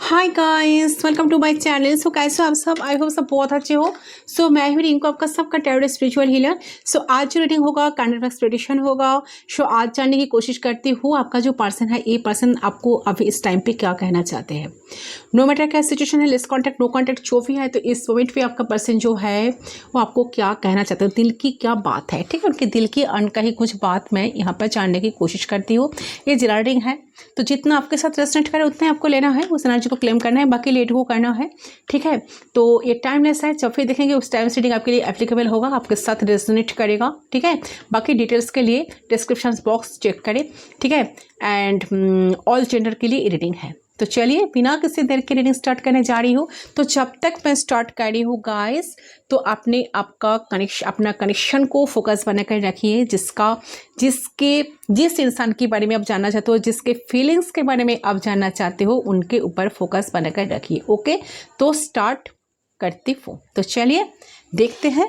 Hi guys, welcome to my channel. So कैसे हो आप सब? आई होप सब बहुत अच्छे हो। सो मैं हूँ रिंकू, आपका सबका टैरोट स्पिरिचुअल हीलर। सो आज जो रीडिंग होगा कैंडल एक्सपेक्टेशन होगा। सो आज जानने की कोशिश करती हूँ आपका जो पर्सन है, ये पर्सन आपको अभी इस टाइम पे क्या कहना चाहते हैं। नो मैटर क्या सिचुएशन है, लेस कॉन्टैक्ट नो कॉन्टैक्ट जो भी है, तो इस मोमेंट पे आपका पर्सन जो है वो आपको क्या कहना चाहते हैं, दिल की क्या बात है। ठीक है, उनके दिल की अनकही कुछ बात मैं यहाँ पर जानने की कोशिश करती हूँ। ये जनरल रीडिंग है, तो जितना आपके साथ रेजोनेट करे उतना आपको लेना है, उस एनर्जी को क्लेम करना है, बाकी लेट को करना है। ठीक है, तो ये टाइमलेस है, जब फिर देखेंगे उस टाइम रीडिंग आपके लिए एप्लीकेबल होगा, आपके साथ रेजोनेट करेगा। ठीक है, बाकी डिटेल्स के लिए डिस्क्रिप्शन बॉक्स चेक करें। ठीक है, एंड ऑल जेंडर के लिए रीडिंग है। तो चलिए बिना किसी देर की रीडिंग स्टार्ट करने जा रही हूँ। तो जब तक मैं स्टार्ट कर रही हूँ गाइस, तो आपने अपना कनेक्शन को फोकस बनाकर रखिए, जिस इंसान के बारे में आप जानना चाहते हो, जिसके फीलिंग्स के बारे में आप जानना चाहते हो, उनके ऊपर फोकस बनाकर रखिए। ओके, तो स्टार्ट करती हूँ। तो चलिए देखते हैं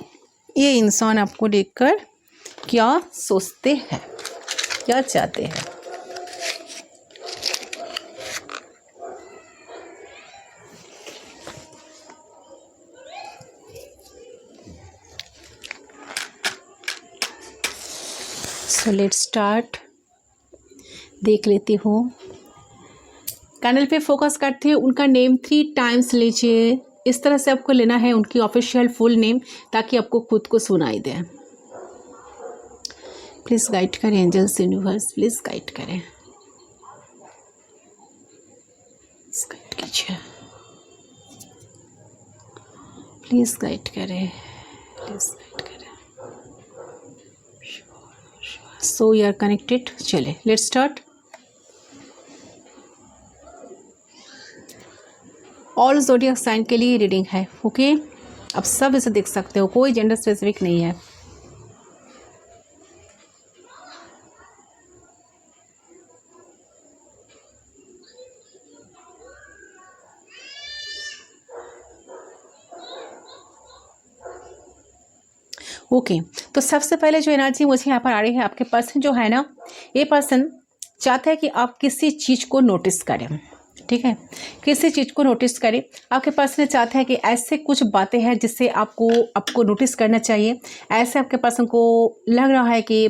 ये इंसान आपको देखकर क्या सोचते हैं, क्या चाहते हैं। So let's start. देख लेती हूँ, कैंडल पे फोकस करती हूँ। उनका नेम 3 टाइम्स लीजिए। इस तरह से आपको लेना है उनकी ऑफिशियल फुल नेम, ताकि आपको खुद को सुनाई दे। प्लीज़ गाइड करें एंजल्स, यूनिवर्स प्लीज़ गाइड करें, गाइड कीजिए, प्लीज़ गाइड करें, प्लीज़ गाइड करें। So you are connected. चले let's start. All zodiac sign के लिए रीडिंग है। ओके, आप सब इसे देख सकते हो, कोई जेंडर स्पेसिफिक नहीं है। ओके, तो सबसे पहले जो एनर्जी मुझे यहाँ पर आ रही है, आपके पर्सन जो है ना, ये पर्सन चाहता है कि आप किसी चीज़ को नोटिस करें। ठीक है, किसी चीज़ को नोटिस करें। आपके पर्सन चाहता है कि ऐसे कुछ बातें हैं जिससे आपको नोटिस करना चाहिए। ऐसे आपके पर्सन को लग रहा है कि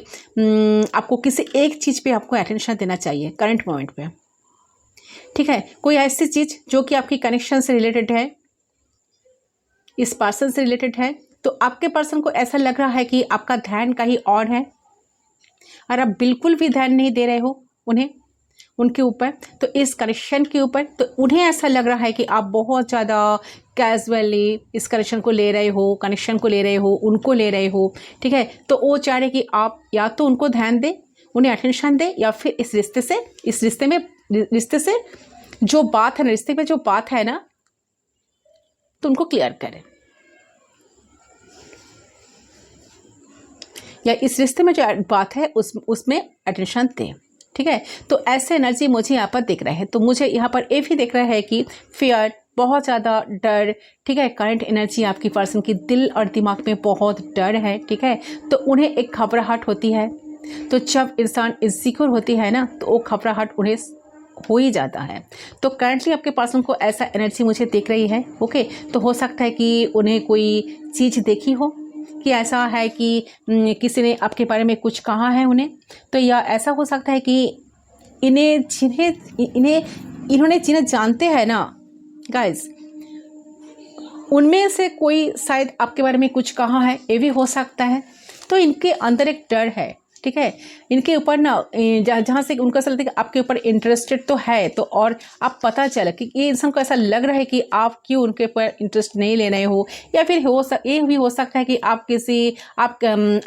आपको किसी एक चीज़ पे आपको अटेंशन देना चाहिए करंट मोमेंट पे। ठीक है, कोई ऐसी चीज़ जो कि आपकी कनेक्शन से रिलेटेड है, इस पर्सन से रिलेटेड है, तो आपके पर्सन को ऐसा लग रहा है कि आपका ध्यान कहीं और है और आप बिल्कुल भी ध्यान नहीं दे रहे हो उनके ऊपर, तो इस कनेक्शन के ऊपर। तो उन्हें ऐसा लग रहा है कि आप बहुत ज़्यादा कैजुअली इस कनेक्शन को ले रहे हो, कनेक्शन को ले रहे हो, उनको ले रहे हो। ठीक है, तो वो चाह रहे कि आप या तो उनको ध्यान दें, उन्हें अटेंशन दें, या फिर इस रिश्ते से जो बात है ना, रिश्ते में जो बात है ना, तो उनको क्लियर करें, या इस रिश्ते में जो बात है उसमें अटेंशन दें। ठीक है, तो ऐसे एनर्जी मुझे यहाँ पर दिख रहा है। तो मुझे यहाँ पर ये भी दिख रहा है कि फियर, बहुत ज़्यादा डर। ठीक है, करंट एनर्जी आपकी पर्सन की दिल और दिमाग में बहुत डर है। ठीक है, तो उन्हें एक घबराहट होती है। तो जब इंसान इनसिक्योर होती है ना, तो वो घबराहट उन्हें हो ही जाता है। तो करंटली आपके पर्सन को ऐसा एनर्जी मुझे दिख रही है। ओके, तो हो सकता है कि उन्हें कोई चीज़ देखी हो, कि ऐसा है कि किसी ने आपके बारे में कुछ कहा है उन्हें, तो या ऐसा हो सकता है कि इन्होंने जिन्हें जानते हैं ना गाइस, उनमें से कोई शायद आपके बारे में कुछ कहा है, ये भी हो सकता है। तो इनके अंदर एक डर है। ठीक है, इनके ऊपर ना जहाँ से उनका ऐसा लगता है कि आपके ऊपर इंटरेस्टेड तो है, तो और आप पता चला कि ये इंसान को ऐसा लग रहा है कि आप क्यों उनके ऊपर इंटरेस्ट नहीं ले रहे हो, या फिर ये भी हो सकता है कि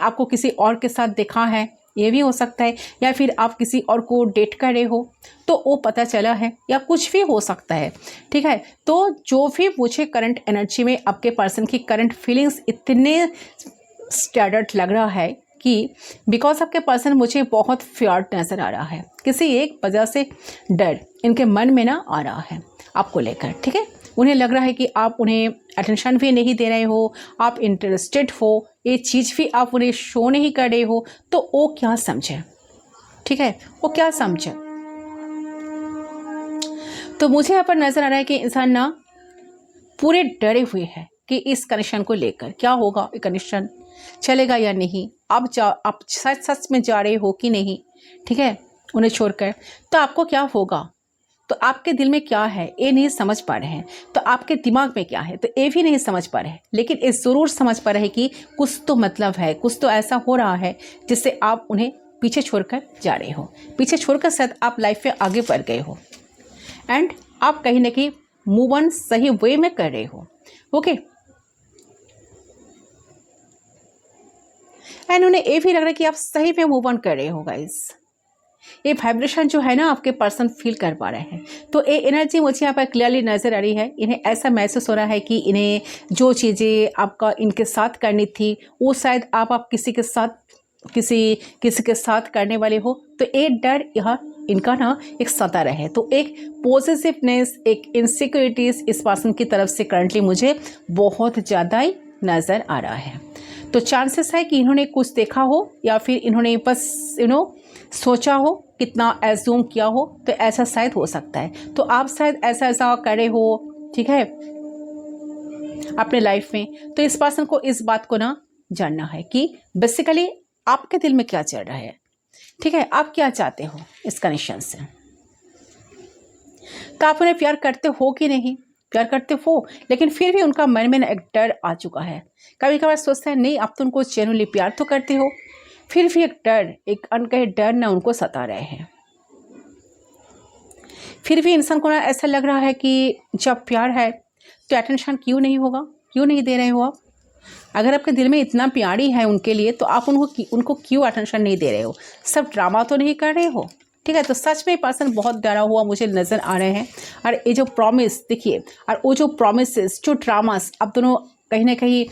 आपको किसी और के साथ देखा है, ये भी हो सकता है, या फिर आप किसी और को डेट कर रहे हो तो वो पता चला है, या कुछ भी हो सकता है। ठीक है, तो जो भी मुझे करंट एनर्जी में आपके पर्सन की करंट फीलिंग्स इतने स्टैंडर्ड लग रहा है कि बिकॉज आपके पर्सन मुझे बहुत फियर नज़र आ रहा है, किसी एक वजह से डर इनके मन में ना आ रहा है आपको लेकर। ठीक है, उन्हें लग रहा है कि आप उन्हें अटेंशन भी नहीं दे रहे हो, आप इंटरेस्टेड हो, ये चीज़ भी आप उन्हें शो नहीं कर रहे हो, तो वो क्या समझे। ठीक है, वो क्या समझे। तो मुझे यहाँ पर नज़र आ रहा है कि इंसान ना पूरे डरे हुए हैं कि इस कनेक्शन को लेकर क्या होगा, ये कनेक्शन चलेगा या नहीं, आप सच सच में जा रहे हो कि नहीं, ठीक है, उन्हें छोड़कर, तो आपको क्या होगा, तो आपके दिल में क्या है ये नहीं समझ पा रहे हैं, तो आपके दिमाग में क्या है तो ये भी नहीं समझ पा रहे हैं, लेकिन ये ज़रूर समझ पा रहे हैं कि कुछ तो मतलब है, कुछ तो ऐसा हो रहा है जिससे आप उन्हें पीछे छोड़कर जा रहे हो, पीछे छोड़कर शायद आप लाइफ में आगे बढ़ गए हो एंड आप कहीं ना कहीं मूव ऑन सही वे में कर रहे हो। ओके, एंड उन्हें ये भी लग रहा है कि आप सही में मूव ऑन कर रहे हो गाइस। ये वाइब्रेशन जो है ना आपके पर्सन फील कर पा रहे हैं, तो ये एनर्जी मुझे यहाँ पर क्लियरली नज़र आ रही है। इन्हें ऐसा महसूस हो रहा है कि इन्हें जो चीज़ें आपका इनके साथ करनी थी वो शायद आप किसी के साथ किसी के साथ करने वाले हो, तो ये डर यहाँ इनका ना एक सता रहे, तो एक पॉजिटिवनेस, एक इनसिक्योरिटीज इस पर्सन की तरफ से करंटली मुझे बहुत ज़्यादा ही नज़र आ रहा है। तो चांसेस है कि इन्होंने कुछ देखा हो या फिर इन्होंने बस सोचा हो, कितना एज्यूम किया हो, तो ऐसा शायद हो सकता है। तो आप शायद ऐसा करे हो, ठीक है, अपने लाइफ में। तो इस पर्सन को इस बात को ना जानना है कि बेसिकली आपके दिल में क्या चल रहा है, ठीक है, आप क्या चाहते हो इस कनेक्शन से। तो आप उन्हें प्यार करते हो कि नहीं, प्यार करते हो, लेकिन फिर भी उनका मन में ना एक डर आ चुका है। कभी कभार सोचते हैं नहीं आप तो उनको जेन्युइनली प्यार तो करते हो, फिर भी एक डर, एक अनकहे डर ना उनको सता रहे हैं। फिर भी इंसान को ना ऐसा लग रहा है कि जब प्यार है तो अटेंशन क्यों नहीं होगा, क्यों नहीं दे रहे हो आप। अगर आपके दिल में इतना प्यार ही है उनके लिए तो आप उनको क्यों अटेंशन नहीं दे रहे हो, सब ड्रामा तो नहीं कर रहे हो, ठीक है। तो सच में पर्सन बहुत डरा हुआ मुझे नज़र आ रहे हैं। और ये जो प्रॉमिस देखिए, और वो जो प्रॉमिसेस, जो ड्रामास आप दोनों कहीं ना कहीं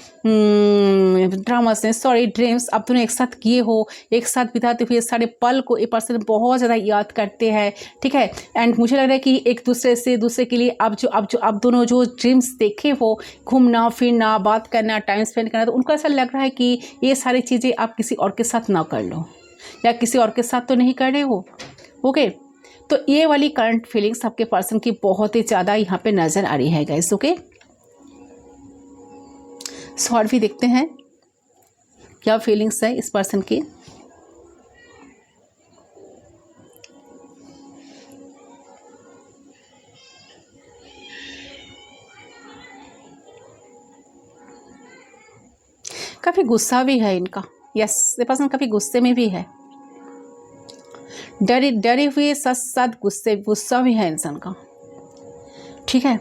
ड्रामास ने ड्रीम्स आप दोनों एक साथ किए हो, एक साथ बिताते हुए सारे पल को ये पर्सन बहुत ज़्यादा याद करते हैं, ठीक है। एंड मुझे लग रहा है कि एक दूसरे के लिए आप दोनों जो ड्रीम्स देखे हो, घूमना फिरना, बात करना, टाइम स्पेंड करना, तो उनको ऐसा लग रहा है कि ये सारी चीज़ें आप किसी और के साथ ना कर लो, या किसी और के साथ तो नहीं कर रहे हो। ओके, तो ये वाली करंट फीलिंग्स आपके पर्सन की बहुत ही ज़्यादा यहाँ पे नज़र आ रही है गाइस। ओके, और भी देखते हैं क्या फीलिंग्स है इस पर्सन की। काफ़ी गुस्सा भी है इनका, यस, ये पर्सन काफ़ी गुस्से में भी है, डरे हुए साथ साथ गुस्सा भी है इंसान का, ठीक है।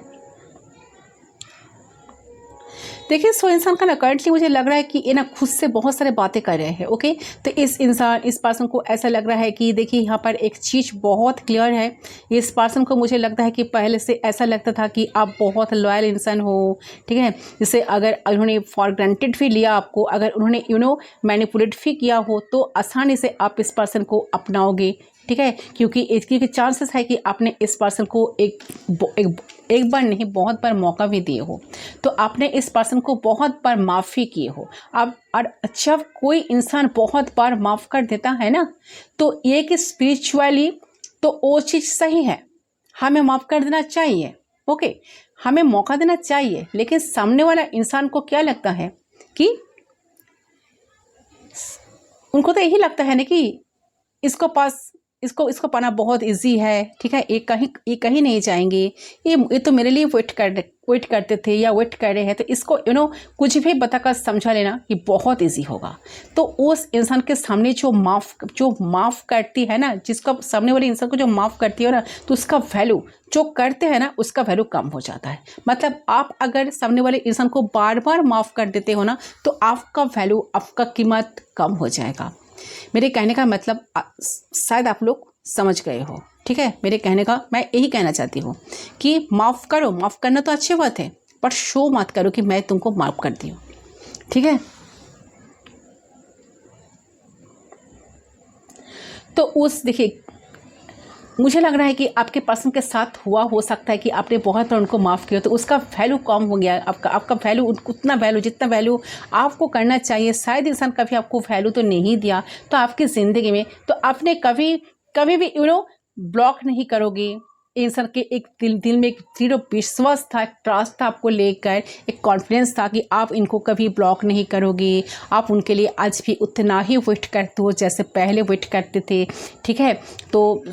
देखिए सो इंसान का ना करंटली मुझे लग रहा है कि ये ना खुद से बहुत सारे बातें कर रहे हैं। ओके, तो इस पर्सन को ऐसा लग रहा है कि देखिए यहाँ पर एक चीज़ बहुत क्लियर है। इस पर्सन को मुझे लगता है कि पहले से ऐसा लगता था कि आप बहुत लॉयल इंसान हो, ठीक है। जैसे अगर उन्होंने फॉर ग्रांटेड भी लिया आपको, अगर उन्होंने मैनिपुलेट भी किया हो, तो आसानी से आप इस पर्सन को अपनाओगे, ठीक है। क्योंकि चांसेस है कि आपने इस पर्सन को एक बार नहीं बहुत बार मौका भी दिए हो, तो आपने इस पर्सन को बहुत बार माफ़ी किए हो। अब और जब कोई इंसान बहुत बार माफ़ कर देता है ना, तो ये कि स्पिरिचुअली तो वो चीज़ सही है, हमें माफ़ कर देना चाहिए, ओके, हमें मौका देना चाहिए। लेकिन सामने वाला इंसान को क्या लगता है कि उनको तो यही लगता है ना कि इसको पाना बहुत इजी है, ठीक है, ये कहीं नहीं जाएंगे, ये तो मेरे लिए वेट करते थे या वेट कर रहे हैं, तो इसको कुछ भी बताकर समझा लेना कि बहुत इजी होगा। तो उस इंसान के सामने जो माफ़ करती है ना, जिसका सामने वाले इंसान को जो माफ़ करती है ना, तो उसका वैल्यू जो करते हैं ना उसका वैल्यू कम हो जाता है। मतलब आप अगर सामने वाले इंसान को बार बार माफ़ कर देते हो ना, तो आपका वैल्यू, आपका कीमत कम हो जाएगा। मेरे कहने का मतलब शायद आप लोग समझ गए हो, ठीक है। मेरे कहने का मैं यही कहना चाहती हूँ कि माफ़ करो, माफ़ करना तो अच्छी बात है, पर शो मत करो कि मैं तुमको माफ़ कर दी हूँ, ठीक है। तो देखिए मुझे लग रहा है कि आपके पर्सन के साथ हो सकता है कि आपने बहुत बार उनको माफ़ किया, तो उसका वैल्यू कम हो गया, आपका वैल्यू उतना वैल्यू जितना वैल्यू आपको करना चाहिए, शायद इंसान कभी आपको वैल्यू तो नहीं दिया। तो आपकी ज़िंदगी में तो आपने कभी भी ब्लॉक नहीं करोगे, इंसान के एक दिल में एक दृढ़ विश्वास था, एक ट्रस्ट था आपको लेकर, एक कॉन्फिडेंस था कि आप इनको कभी ब्लॉक नहीं करोगे, आप उनके लिए आज भी उतना ही वेट करते हो जैसे पहले वेट करते थे, ठीक है। तो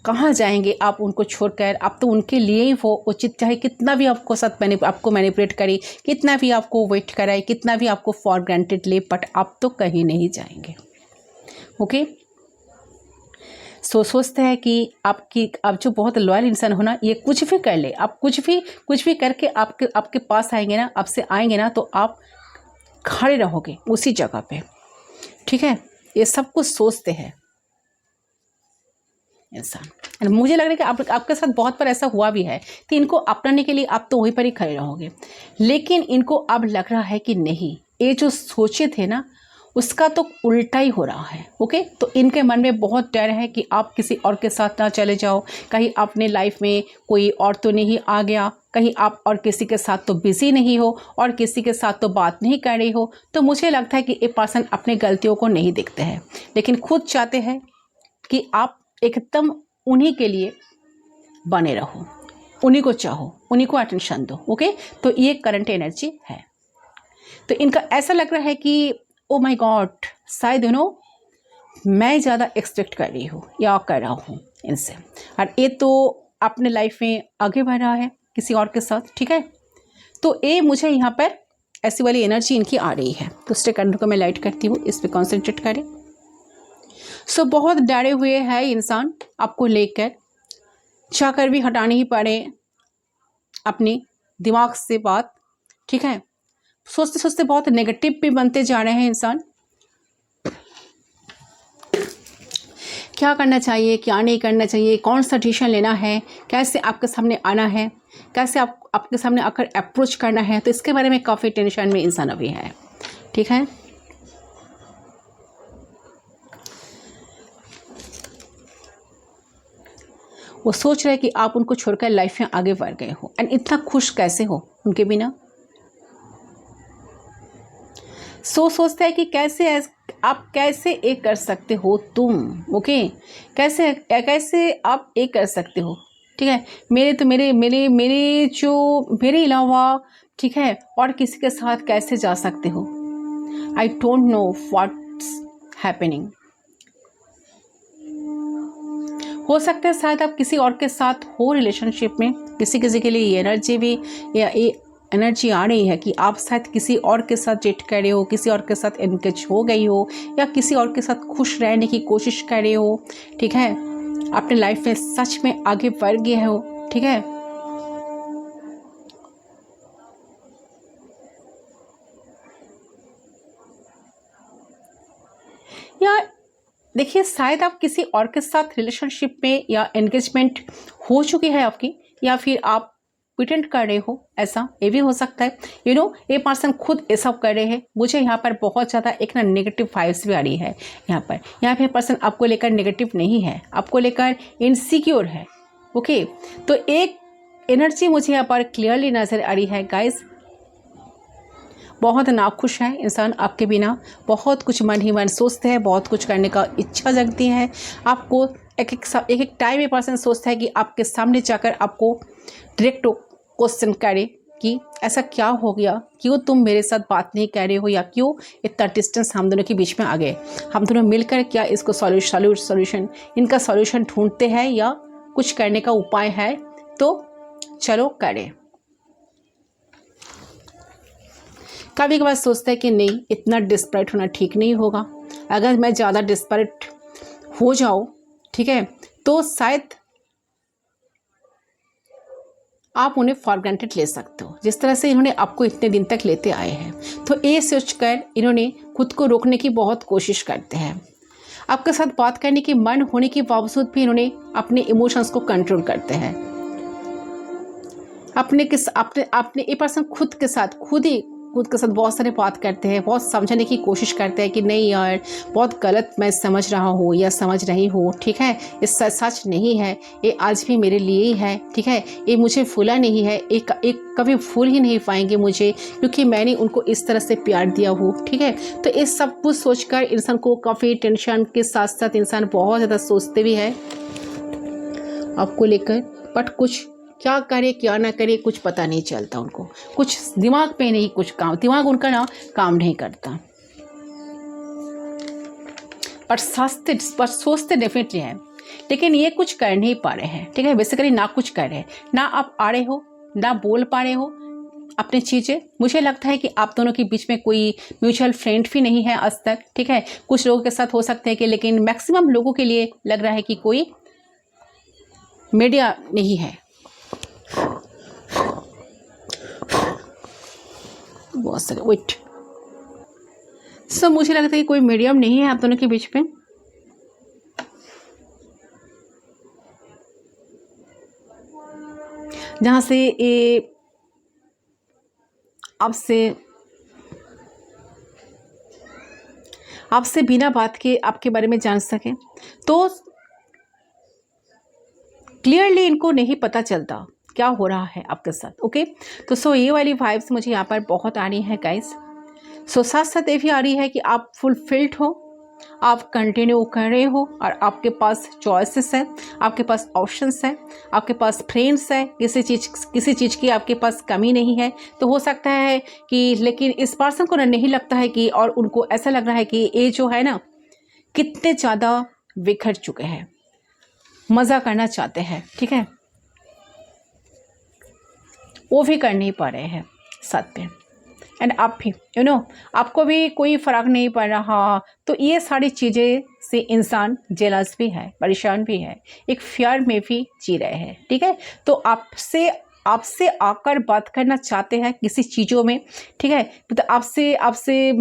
कहाँ जाएंगे आप उनको छोड़कर, आप तो उनके लिए ही वो उचित, चाहे कितना भी आपको साथ आपको मैनिपुलेट करे, कितना भी आपको वेट कराए, कितना भी आपको फॉर ग्रांटेड ले, बट आप तो कहीं नहीं जाएंगे। ओके, सोचते हैं कि आप जो बहुत लॉयल इंसान हो ना, ये कुछ भी कर ले, आप कुछ भी करके आपके पास आएंगे ना, आपसे आएंगे ना, तो आप खड़े रहोगे उसी जगह पे, ठीक है। ये सब कुछ सोचते हैं इंसान। मुझे लग रहा है कि आपके साथ बहुत बार ऐसा हुआ भी है, तो इनको अपनाने के लिए आप तो वहीं पर ही खड़े रहोगे, लेकिन इनको अब लग रहा है कि नहीं, ये जो सोचे थे ना उसका तो उल्टा ही हो रहा है। ओके, तो इनके मन में बहुत डर है कि आप किसी और के साथ ना चले जाओ, कहीं अपने लाइफ में कोई और तो नहीं आ गया, कहीं आप और किसी के साथ तो बिजी नहीं हो और किसी के साथ तो बात नहीं कर रही हो। तो मुझे लगता है कि ये पर्सन अपने गलतियों को नहीं देखते हैं, लेकिन खुद चाहते हैं कि आप एकदम उन्हीं के लिए बने रहो, उन्हीं को चाहो, उन्हीं को अटेंशन दो। ओके, तो ये करंट एनर्जी है। तो इनका ऐसा लग रहा है कि ओ माय गॉड, शायद मैं ज़्यादा एक्सपेक्ट कर रही हूँ या कर रहा हूँ इनसे, और ये तो अपने लाइफ में आगे बढ़ रहा है किसी और के साथ, ठीक है। तो ये मुझे यहाँ पर ऐसी वाली एनर्जी इनकी आ रही है। तो स्टे करने को मैं लाइट करती हूँ, इस पर कॉन्सेंट्रेट करें। सो बहुत डरे हुए है इंसान आपको लेकर, चाहकर भी हटानी ही पड़े अपनी दिमाग से बात, ठीक है। सोचते सोचते बहुत नेगेटिव भी बनते जा रहे हैं इंसान। क्या करना चाहिए, क्या नहीं करना चाहिए, कौन सा डिसीजन लेना है, कैसे आपके सामने आना है, कैसे आपके सामने आकर अप्रोच करना है, तो इसके बारे में काफ़ी टेंशन में इंसान अभी है, ठीक है। वो सोच रहे हैं कि आप उनको छोड़कर लाइफ में आगे बढ़ गए हो, एंड इतना खुश कैसे हो उनके बिना। सोचते हैं कि कैसे आप कैसे एक कर सकते हो तुम। ओके, कैसे आप एक कर सकते हो, ठीक है। मेरे अलावा, ठीक है, और किसी के साथ कैसे जा सकते हो। I don't know what's happening. हो सकता है शायद आप किसी और के साथ हो रिलेशनशिप में, किसी के लिए ये एनर्जी भी या ये एनर्जी आ रही है कि आप शायद किसी और के साथ डेट कर रहे हो, किसी और के साथ एंगेज हो गई हो, या किसी और के साथ खुश रहने की कोशिश कर रहे हो, ठीक है। अपने लाइफ में सच में आगे बढ़ गए हो, ठीक है। या देखिए, शायद आप किसी और के साथ रिलेशनशिप में या एंगेजमेंट हो चुकी है आपकी, या फिर आप प्रिटेंड कर रहे हो, ऐसा ये भी हो सकता है। ये पर्सन खुद ये सब कर रहे हैं। मुझे यहाँ पर बहुत ज़्यादा एक ना नेगेटिव वाइब्स भी आ रही है। यहाँ पे पर्सन आपको लेकर नेगेटिव नहीं है, आपको लेकर इनसिक्योर है। ओके, तो एक एनर्जी मुझे यहाँ पर क्लियरली नज़र आ रही है गाइस। बहुत नाखुश है इंसान आपके बिना, बहुत कुछ मन ही मन सोचते हैं, बहुत कुछ करने का इच्छा जगती है आपको। एक टाइम ये पर्सन सोचता है कि आपके सामने जाकर आपको डायरेक्ट क्वेश्चन करे कि ऐसा क्या हो गया, क्यों तुम मेरे साथ बात नहीं कर रहे हो, या क्यों इतना डिस्टेंस हम दोनों के बीच में आ गए। हम दोनों मिलकर क्या इसको सॉल्यूशन इनका सॉल्यूशन ढूंढते हैं, या कुछ करने का उपाय है तो चलो करें। कभी कभार सोचता है कि नहीं, इतना डिस्परेट होना ठीक नहीं होगा। अगर मैं ज़्यादा डिस्परेट हो जाऊँ, ठीक है, तो शायद आप उन्हें फॉर ग्रांटेड ले सकते हो, जिस तरह से इन्होंने आपको इतने दिन तक लेते आए हैं। तो ये सोचकर इन्होंने खुद को रोकने की बहुत कोशिश करते हैं। आपके साथ बात करने की मन होने के बावजूद भी इन्होंने अपने इमोशंस को कंट्रोल करते हैं। अपने ये पर्सन खुद के साथ बहुत सारे बात करते हैं, बहुत समझने की कोशिश करते हैं कि नहीं यार, बहुत गलत मैं समझ रहा हूँ या समझ रही हूँ, ठीक है, ये सच नहीं है, ये आज भी मेरे लिए ही है, ठीक है, ये मुझे भूला नहीं है, एक कभी भूल ही नहीं पाएंगे मुझे, क्योंकि मैंने उनको इस तरह से प्यार दिया हो, ठीक है। तो ये सब कुछ सोचकर इंसान को काफ़ी टेंशन के साथ साथ इंसान बहुत ज़्यादा सोचते भी है आपको लेकर, बट कुछ क्या करे क्या ना करे कुछ पता नहीं चलता उनको, कुछ दिमाग पे नहीं कुछ काम, दिमाग उनका ना काम नहीं करता। पर सोचते डेफिनेटली हैं, लेकिन ये कुछ कर नहीं पा रहे हैं। ठीक है, बेसिकली ना कुछ कर रहे हैं, ना आप आ रहे हो, ना बोल पा रहे हो अपनी चीज़ें। मुझे लगता है कि आप दोनों के बीच में कोई म्यूचुअल फ्रेंड भी नहीं है आज तक। ठीक है, कुछ लोगों के साथ हो सकते हैं कि, लेकिन मैक्सिमम लोगों के लिए लग रहा है कि कोई मीडिया नहीं है। बहुत सारे वेट मुझे लगता है कि कोई मीडियम नहीं है आप दोनों के बीच में। जहाँ से ये आपसे बिना बात के आपके बारे में जान सके, तो क्लियरली इनको नहीं पता चलता क्या हो रहा है आपके साथ। ओके, तो ये वाली वाइब्स मुझे यहाँ पर बहुत आ रही है गाइस। साथ साथ ये भी आ रही है कि आप फुलफिल्ड हो, आप कंटिन्यू कर रहे हो और आपके पास चॉइसेस है, आपके पास ऑप्शंस है, आपके पास फ्रेंड्स है, किसी चीज़ की आपके पास कमी नहीं है। तो हो सकता है कि, लेकिन इस पर्सन को नहीं लगता है कि, और उनको ऐसा लग रहा है कि ये जो है ना कितने ज़्यादा बिखर चुके हैं, मज़ा करना चाहते हैं। ठीक है, वो भी कर नहीं पा रहे हैं साथ में, एंड आप भी आपको भी कोई फ़र्क नहीं पड़ रहा। तो ये सारी चीज़ें से इंसान जेलस भी है, परेशान भी है, एक फियर में भी जी रहे हैं। ठीक है, तो आपसे आकर बात करना चाहते हैं किसी चीज़ों में। ठीक है, तो आपसे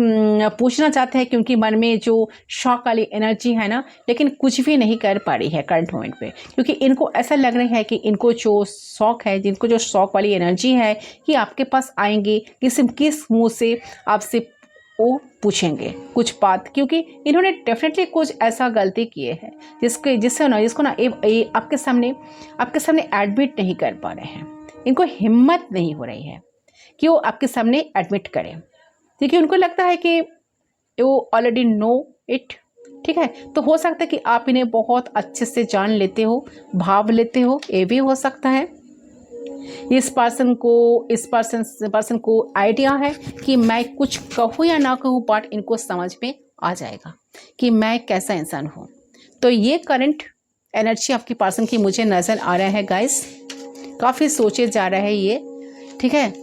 पूछना चाहते हैं, क्योंकि मन में जो शौक वाली एनर्जी है ना, लेकिन कुछ भी नहीं कर पा रही है करंट मोमेंट पे, क्योंकि इनको ऐसा लग रहा है कि इनको जो शौक है, जिनको जो शौक वाली एनर्जी है कि आपके पास आएंगे, किस मुँह से आपसे वो पूछेंगे कुछ बात, क्योंकि इन्होंने डेफिनेटली कुछ ऐसा गलती किए हैं जिसको ना ये आपके सामने एडमिट नहीं कर पा रहे हैं। इनको हिम्मत नहीं हो रही है कि वो आपके सामने एडमिट करें, क्योंकि उनको लगता है कि वो ऑलरेडी नो इट। ठीक है, तो हो सकता है कि आप इन्हें बहुत अच्छे से जान लेते हो, भाव लेते हो, ये भी हो सकता है। इस पर्सन को आइडिया है कि मैं कुछ कहूँ या ना कहूँ, बट इनको समझ में आ जाएगा कि मैं कैसा इंसान हूँ। तो ये करंट एनर्जी आपकी पर्सन की मुझे नज़र आ रहा है गाइस, काफ़ी सोचे जा रहा है ये। ठीक है,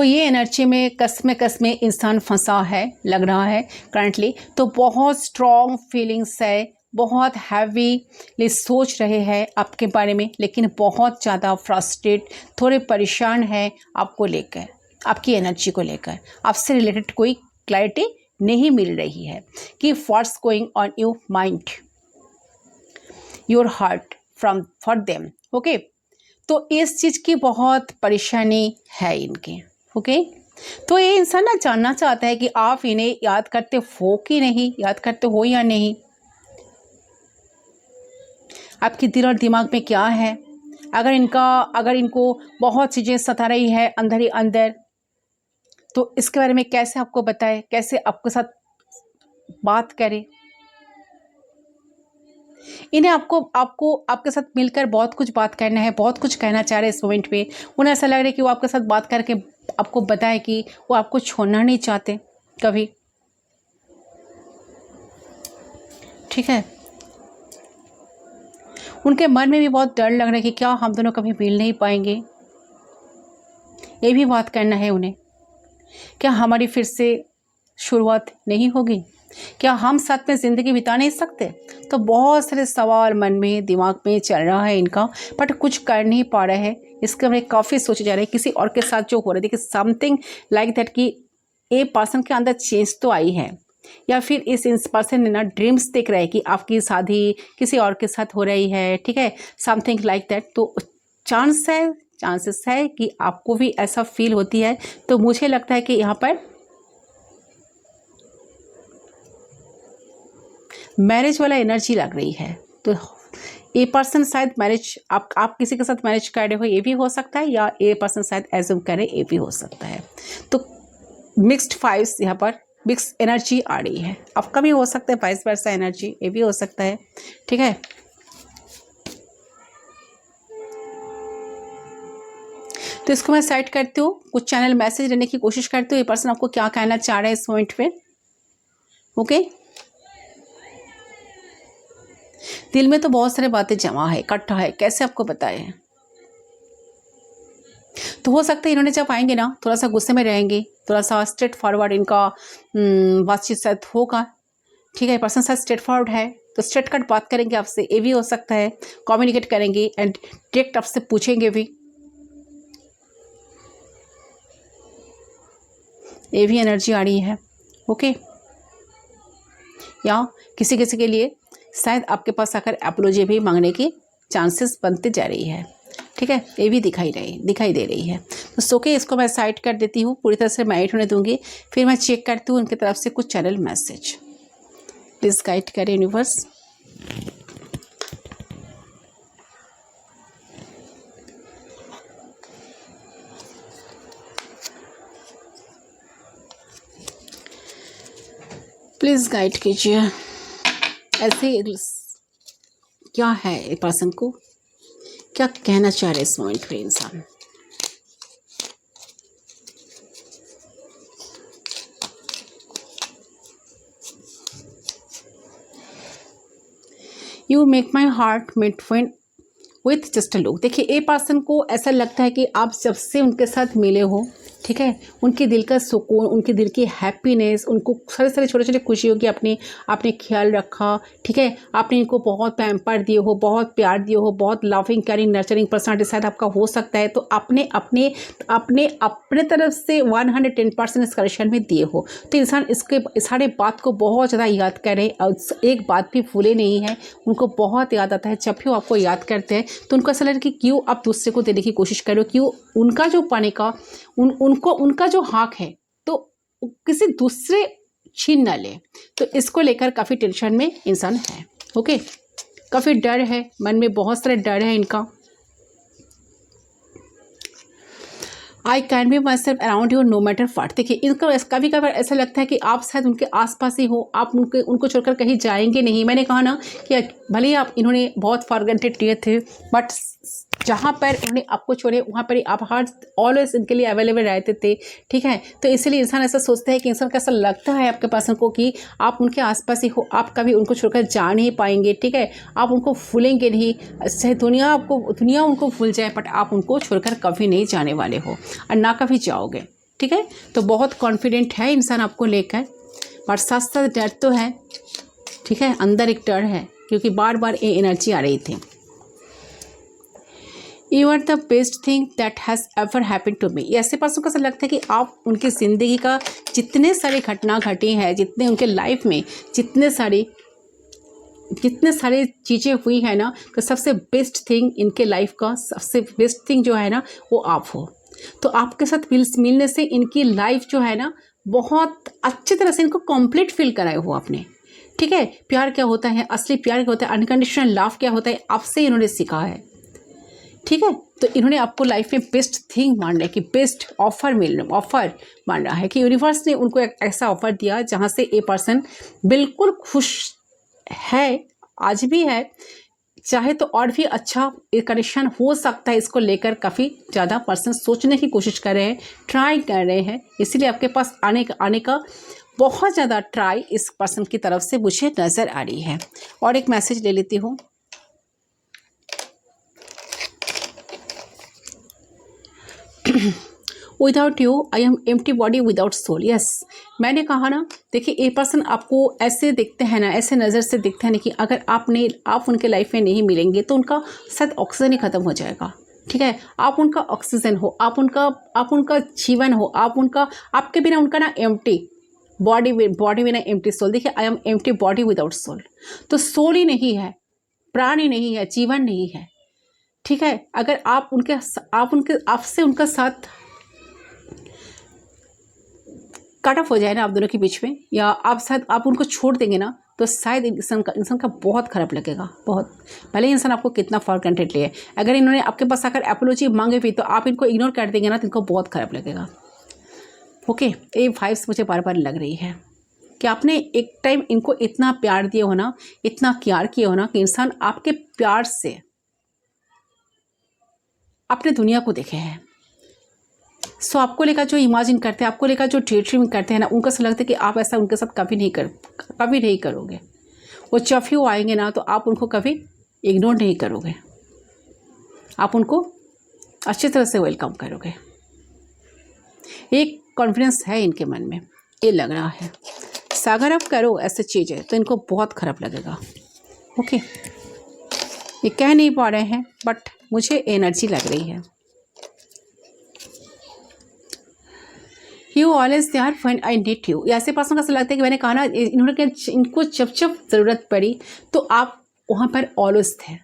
ये एनर्जी में कसमे इंसान फंसा है लग रहा है करंटली। तो बहुत स्ट्रॉन्ग फीलिंग्स है, बहुत हैवीली सोच रहे हैं आपके बारे में, लेकिन बहुत ज़्यादा फ्रस्ट्रेट, थोड़े परेशान है आपको लेकर, आपकी एनर्जी को लेकर। आपसे रिलेटेड कोई क्लैरिटी नहीं मिल रही है कि what's going on your mind, your heart for them. Okay, तो इस चीज़ की बहुत परेशानी है इनके। ओके, तो ये इंसान ना जानना चाहता है कि आप इन्हें याद करते हो कि नहीं, याद करते हो या नहीं, आपके दिल और दिमाग में क्या है। अगर इनको बहुत चीज़ें सता रही है अंदर ही अंदर, तो इसके बारे में कैसे आपको बताए, कैसे आपके साथ बात करे। इन्हें आपको आपके साथ मिलकर बहुत कुछ बात करना है, बहुत कुछ कहना चाह रहे हैं इस मोमेंट पे। उन्हें ऐसा लग रहा है कि वो आपके साथ बात करके आपको बताए कि वो आपको छोड़ना नहीं चाहते कभी। ठीक है, उनके मन में भी बहुत डर लग रहा है कि क्या हम दोनों कभी मिल नहीं पाएंगे। ये भी बात करना है उन्हें, क्या हमारी फिर से शुरुआत नहीं होगी, क्या हम साथ में ज़िंदगी बिता नहीं सकते। तो बहुत सारे सवाल मन में दिमाग में चल रहा है इनका, बट कुछ कर नहीं पा रहे हैं। इसके बारे में काफ़ी सोचे जा रहे हैं किसी और के साथ जो हो रहा है। देखिए, समथिंग लाइक दैट कि ए पर्सन के अंदर चेंज तो आई है, या फिर इस पर्सन ने ना ड्रीम्स देख रहे हैं कि आपकी किसी और के साथ हो रही है। ठीक है, समथिंग लाइक दैट। तो चांसेस है कि आपको भी ऐसा फील होती है। तो मुझे लगता है कि यहाँ पर मैरिज वाला एनर्जी लग रही है। तो ये पर्सन शायद मैरिज, आप किसी के साथ मैरिज कर रहे हो, ये भी हो सकता है, या ये पर्सन शायद एज्यूम करे, ये भी हो सकता है। तो मिक्स्ड फाइव्स यहाँ पर मिक्स एनर्जी आ रही है। आपका भी हो सकता है वाइस वर्सा एनर्जी, ये भी हो सकता है। ठीक है, तो इसको मैं साइड करती हूँ, कुछ चैनल मैसेज लेने की कोशिश करती हूँ ये पर्सन आपको क्या कहना चाह रहे हैं इस पॉइंट पे। ओके, दिल में तो बहुत सारी बातें जमा है, इकट्ठा है, कैसे आपको बताएं। तो हो सकता है इन्होंने जब आएंगे ना थोड़ा सा गुस्से में रहेंगे, थोड़ा सा स्ट्रेट फॉरवर्ड इनका बातचीत शायद होगा। ठीक है, पर्सन शायद स्ट्रेट फॉरवर्ड है तो स्ट्रेट कट बात करेंगे आपसे, ये भी हो सकता है। कम्युनिकेट करेंगे एंड डायरेक्ट आपसे पूछेंगे भी, ये भी एनर्जी आ रही है। ओके, या किसी किसी के लिए शायद आपके पास आकर एपोलॉजी भी मांगने की चांसेस बनते जा रही है। ठीक है, ये भी दिखाई दे रही है। तो सोके इसको मैं साइड कर देती हूँ, पूरी तरह से मैरिट होने दूंगी, फिर मैं चेक करती हूँ उनकी तरफ से कुछ चैनल मैसेज। प्लीज़ गाइड करें यूनिवर्स। प्लीज़ गाइड कीजिए, ऐसे क्या है एक पर्सन को क्या कहना चाह रहे इस मोमेंट पे इंसान। You make my heart melt with just a look. देखिए, ए पर्सन को ऐसा लगता है कि आप जब से उनके साथ मिले हो, ठीक है, उनके दिल का सुकून, उनके दिल की हैप्पीनेस, उनको सारे सारे छोटे छोटे खुशियों की आपने ख्याल रखा। ठीक है, आपने इनको बहुत पैम्पर दिए हो, बहुत प्यार दिए हो, बहुत लविंग केयरिंग नर्चरिंग पर्सनालिटी शायद आपका हो सकता है। तो आपने अपने अपने अपने तरफ से 110% इस करेक्शन में दिए हो। तो इंसान इसके सारे बात को बहुत ज़्यादा याद करे और एक बात भी भूले नहीं है, उनको बहुत याद आता है। जब भी वो आपको याद करते हैं तो उनको ऐसा लगता है कि क्यों आप दूसरे को देने की कोशिश करो, क्यों उनका जो पाने का उनका जो हक है तो किसी दूसरे छीन ना ले। तो इसको लेकर काफ़ी टेंशन में इंसान है। ओके, काफ़ी डर है, मन में बहुत सारे डर है इनका। I can be my self around you know matter what. देखिए, इनको कभी कभार ऐसा लगता है कि आप शायद उनके आसपास ही हो, आप उनको छोड़कर कहीं जाएंगे नहीं। मैंने कहा ना कि भले ही आप इन्होंने बहुत फॉरगेटेड किए थे, बट जहाँ पर उन्होंने आपको छोड़े वहाँ पर ही आप हर ऑलवेज इनके लिए अवेलेबल रहते थे। ठीक है, तो इसलिए इंसान ऐसा सोचता है कि इंसान को ऐसा लगता है आपके पर्सन को कि आप उनके आसपास ही हो, आप कभी उनको छोड़कर जा नहीं पाएंगे। ठीक है, आप उनको भूलेंगे नहीं, चाहे दुनिया उनको भूल जाए, बट आप उनको छोड़कर कभी नहीं जाने वाले हो और ना कभी जाओगे। ठीक है, तो बहुत कॉन्फिडेंट है इंसान आपको लेकर, पर साथ साथ डर तो है। ठीक है, अंदर एक डर है क्योंकि बार बार ये एनर्जी आ रही थी। You are the best thing that has ever happen to me. ऐसे पर्सन को ऐसा लगता है कि आप उनकी ज़िंदगी का जितने सारे घटना घटी है, जितने उनके लाइफ में जितने सारे चीज़ें हुई है ना, तो सबसे बेस्ट थिंग इनके लाइफ का सबसे बेस्ट थिंग जो है ना वो आप हो। तो आपके साथ मिलने से इनकी लाइफ जो है ना बहुत अच्छी तरह से इनको कंप्लीट फील कराए हो आपने। ठीक है, प्यार क्या होता है, असली प्यार क्या होता है, अनकंडीशनल लव क्या होता है, आपसे इन्होंने सीखा है। ठीक है, तो इन्होंने आपको लाइफ में बेस्ट थिंग मान रहा है कि बेस्ट ऑफर मान रहा है कि यूनिवर्स ने उनको एक ऐसा ऑफर दिया जहाँ से ए पर्सन बिल्कुल खुश है, आज भी है, चाहे तो और भी अच्छा कनेक्शन हो सकता है। इसको लेकर काफ़ी ज़्यादा पर्सन सोचने की कोशिश कर रहे हैं, ट्राई कर रहे हैं, इसीलिए आपके पास आने का बहुत ज़्यादा ट्राई इस पर्सन की तरफ से मुझे नज़र आ रही है। और एक मैसेज ले लेती हूँ। Without you I am empty body without soul. Yes, मैंने कहा ना, देखिए ए पर्सन आपको ऐसे दिखते हैं ना, ऐसे नज़र से दिखते हैं ना कि अगर आप उनके लाइफ में नहीं मिलेंगे तो उनका शायद ऑक्सीजन ही ख़त्म हो जाएगा। ठीक है, आप उनका ऑक्सीजन हो, आप उनका जीवन हो, आपके बिना उनका ना एम्प्टी बॉडी बिना एम्प्टी सोल। देखिए, I am empty body without soul, तो सोल ही नहीं है, प्राण ही नहीं है, जीवन नहीं है। ठीक है, अगर आपसे उनका साथ कट ऑफ हो जाए ना आप दोनों के बीच में, या आप उनको छोड़ देंगे ना, तो शायद इंसान का बहुत खराब लगेगा। बहुत, भले ही इंसान आपको कितना फॉर ग्रांटेड लिए, अगर इन्होंने आपके पास आकर एपोलॉजी मांगे भी तो आप इनको इग्नोर कर देंगे ना, तो इनको बहुत खराब लगेगा। ओके, ये वाइब्स मुझे बार बार लग रही है कि आपने एक टाइम इनको इतना प्यार दिए हो ना, इतना केयर किए हो ना, कि इंसान आपके प्यार से अपने दुनिया को देखे हैं। सो आपको लेकर जो इमेजिन करते हैं, आपको लेकर जो ड्रीम करते हैं ना, उनको ऐसा लगता है कि आप ऐसा उनके साथ कभी नहीं करोगे। वो जब भी वो आएंगे ना तो आप उनको कभी इग्नोर नहीं करोगे, आप उनको अच्छी तरह से वेलकम करोगे। एक कॉन्फिडेंस है इनके मन में, ये लग रहा है। अगर आप करो ऐसे चीज़ें तो इनको बहुत ख़राब लगेगा। ओके, ये कह नहीं पा रहे हैं बट मुझे एनर्जी लग रही है। You always there when I need you. ऐसे पर्सन का ऐसा लगता है कि मैंने कहा ना, इनको जब ज़रूरत पड़ी तो आप वहाँ पर ऑलवेज थे।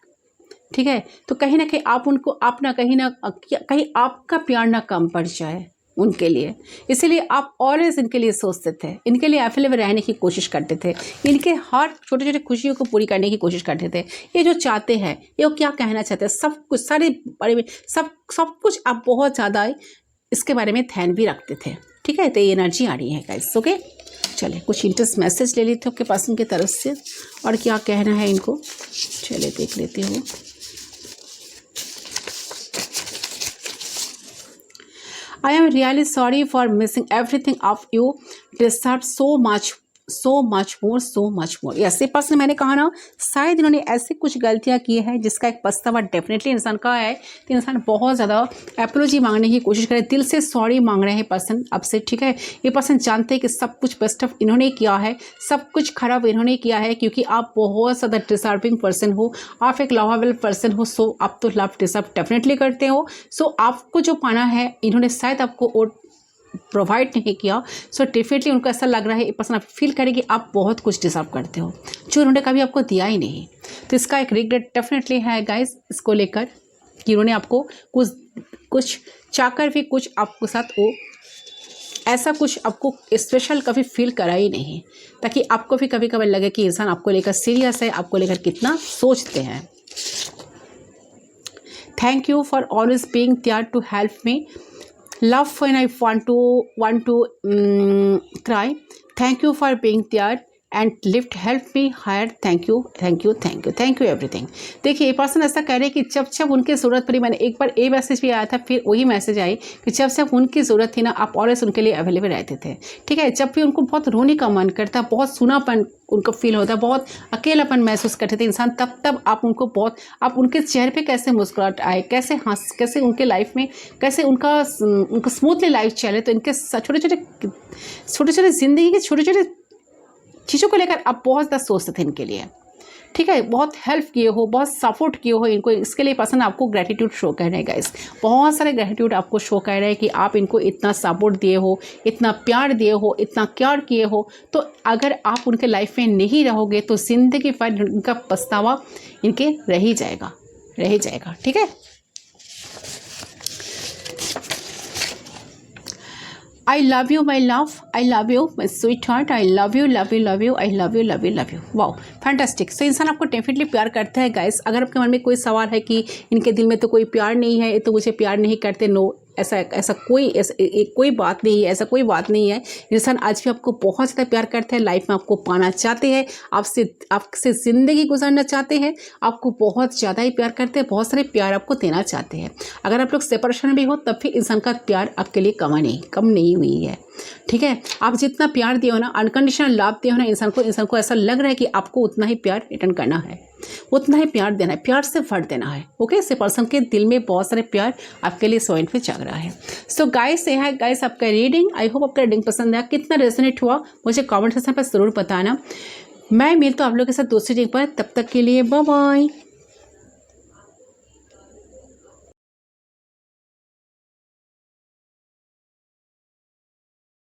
ठीक है, तो कहीं ना कहीं आप उनको आप ना कहीं आपका प्यार ना कम पड़ जाए उनके लिए, इसीलिए आप ऑलवेज इनके लिए सोचते थे, इनके लिए अवेलेबल रहने की कोशिश करते थे, इनके हर छोटे छोटे खुशियों को पूरी करने की कोशिश करते थे। ये जो चाहते हैं, ये क्या कहना चाहते हैं, सब कुछ सारे बारे में सब कुछ आप बहुत ज़्यादा इसके बारे में ध्यान भी रखते थे। ठीक है, तो ये एनर्जी आ रही है गाइस। ओके, चलिए कुछ इंटरेस्ट मैसेज ले लेते हो आपके पास उनकी तरफ से, और क्या कहना है इनको, चलिए देख लेती हूँ। I am really sorry for missing everything of you. Deserve so much more. ऐसे पर्सन, मैंने कहा ना, शायद इन्होंने ऐसे कुछ गलतियां की है जिसका एक पछतावा डेफिनेटली इंसान का है। तो इंसान बहुत ज़्यादा एपोलॉजी मांगने की कोशिश करे, दिल से सॉरी मांग रहे हैं पर्सन अब से। ठीक है, ये पर्सन जानते हैं कि सब कुछ बेस्ट ऑफ इन्होंने किया है, सब कुछ खराब इन्होंने किया है, क्योंकि आप बहुत ज़्यादा डिजर्विंग पर्सन हो, आप एक लवेबल पर्सन हो। सो आप तो लव डिजर्व डेफिनेटली करते हो। सो आपको जो पाना है इन्होंने शायद आपको प्रोवाइड नहीं किया। सो डेफिनेटली उनको ऐसा लग रहा है, ये पर्सन फील करेगी आप बहुत कुछ डिजर्व करते हो जो उन्होंने कभी आपको दिया ही नहीं। तो इसका एक रिग्रेट डेफिनेटली है गाइस इसको लेकर, कि उन्होंने आपको कुछ चाहकर भी कुछ आपके साथ वो ऐसा कुछ आपको स्पेशल कभी फील करा ही नहीं, ताकि आपको भी कभी कभी लगे कि इंसान आपको लेकर सीरियस है, आपको लेकर कितना सोचते हैं। Thank you for always being there to help me. Love when I want to cry. Thank you for being there and help me higher. Thank you everything. देखिए, ये पर्सन ऐसा कह रहे हैं कि जब उनकी ज़रूरत पड़ी, मैंने एक बार ये मैसेज भी आया था, फिर वही मैसेज आई कि जब उनकी ज़रूरत थी ना, आप ऑलवेज उनके लिए अवेलेबल रहते थे। ठीक है, जब भी उनको बहुत रोने का मन करता, बहुत सूनापन उनको फील होता, बहुत अकेलापन महसूस करते थे इंसान, तब आप उनको आप उनके चेहरे पे कैसे मुस्कुराहट आए, कैसे उनके लाइफ में कैसे उनका स्मूथली लाइफ चले, तो इनके छोटे छोटे ज़िंदगी के छोटे छोटे चीज़ों को लेकर आप बहुत ज़्यादा सोचते थे इनके लिए। ठीक है, बहुत हेल्प किए हो, बहुत सपोर्ट किए हो इनको, इसके लिए पर्सन आपको ग्रेटिट्यूड शो कर रहे हैं गाइस। बहुत सारे ग्रेटिट्यूड आपको शो कर रहे हैं कि आप इनको इतना सपोर्ट दिए हो, इतना प्यार दिए हो, इतना केयर किए हो। तो अगर आप उनके लाइफ में नहीं रहोगे तो ज़िंदगी भर उनका पछतावा इनके रह ही जाएगा। ठीक है, I love you my love, I love you my sweetheart, I love you, I love you। Wow, fantastic. So इंसान आपको डेफिनेटली प्यार करता है गाइस। अगर आपके मन में कोई सवाल है कि इनके दिल में तो कोई प्यार नहीं है, तो मुझे प्यार नहीं करते, नो, ऐसा कोई बात नहीं है, ऐसा कोई बात नहीं है। इंसान आज भी आपको बहुत ज़्यादा प्यार करते हैं, लाइफ में आपको पाना चाहते हैं, आपसे ज़िंदगी गुजारना चाहते हैं, आपको बहुत ज़्यादा ही प्यार करते हैं, बहुत सारे प्यार आपको देना चाहते हैं। अगर आप लोग सेपरेशन में भी हो तब भी इंसान का प्यार आपके लिए कम नहीं हुई है। ठीक है, आप जितना प्यार दिए हो ना, अनकंडीशनल लाभ दिए हो ना इंसान को ऐसा लग रहा है कि आपको उतना ही प्यार रिटर्न करना है, उतना ही प्यार देना है, प्यार से भर देना है। ओके, इस पर्सन के दिल में बहुत सारे प्यार आपके लिए पॉइंट पे जाग रहा है। सो गाइस, ये है गाइस आपका रीडिंग। आई होप आपका रीडिंग पसंद आया, कितना रेजोनेट हुआ मुझे कमेंट सेक्शन पर ज़रूर बताना। मैं मिलता हूँ आप लोगों के साथ दूसरी रीडिंग पर, तब तक के लिए बाय बाय।